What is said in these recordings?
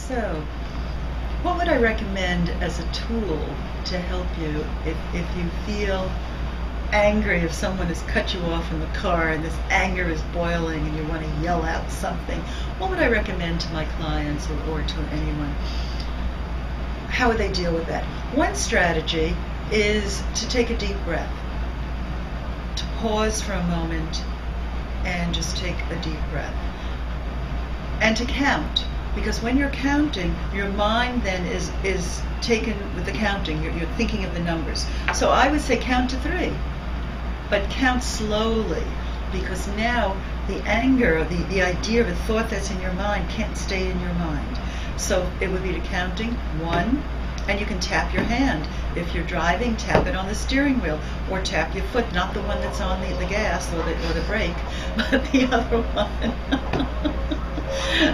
So, what would I recommend as a tool to help you if you feel angry, if someone has cut you off in the car and this anger is boiling and you want to yell out something? What would I recommend to my clients or to anyone? How would they deal with that? One strategy is to take a deep breath, to pause for a moment and just take a deep breath, and to count. Because when you're counting, your mind then is taken with the counting. You're thinking of the numbers. So I would say count to 3, but count slowly, because now the anger, the idea of a thought that's in your mind can't stay in your mind. So it would be to counting 1, and you can tap your hand. If you're driving, tap it on the steering wheel, or tap your foot, not the one that's on the gas or the brake, but the other one.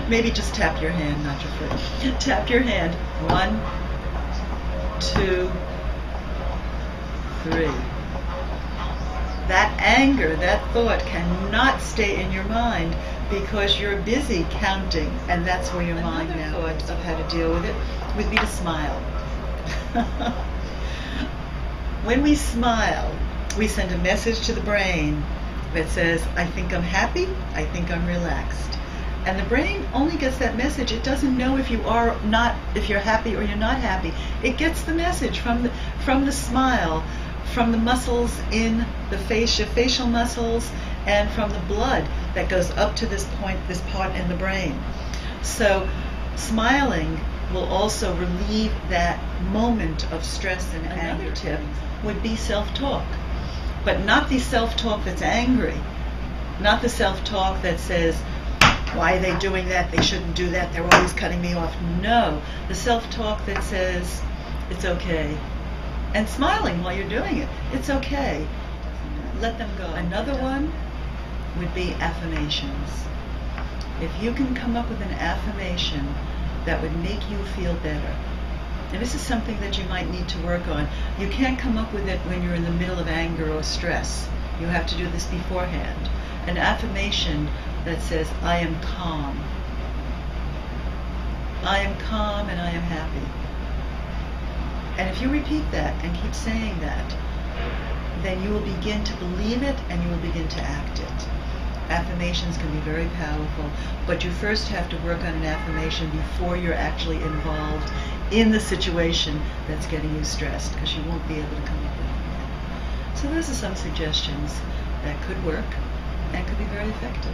Maybe just tap your hand, not your foot. Tap your hand. 1, 2, 3. That anger, that thought cannot stay in your mind because you're busy counting, and that's where your mind now thought of how to deal with it would be to smile. When we smile, we send a message to the brain that says, I think I'm happy, I think I'm relaxed. And the brain only gets that message. It doesn't know if you are not, if you're happy or you're not happy. It gets the message from the smile, from the muscles in the face, your facial muscles, and from the blood that goes up to this point, this part in the brain. So smiling will also relieve that moment of stress and anger. Another tip would be self-talk, but not the self-talk that's angry, not the self-talk that says, why are they doing that? They shouldn't do that. They're always cutting me off. No, the self-talk that says, it's okay. And smiling while you're doing it. It's okay. Let them go. Another one would be affirmations. If you can come up with an affirmation that would make you feel better. And this is something that you might need to work on. You can't come up with it when you're in the middle of anger or stress. You have to do this beforehand. An affirmation that says, I am calm. I am calm and I am happy. And if you repeat that and keep saying that, then you will begin to believe it and you will begin to act it. Affirmations can be very powerful, but you first have to work on an affirmation before you're actually involved in the situation that's getting you stressed, because you won't be able to come up with it. So those are some suggestions that could work and could be very effective.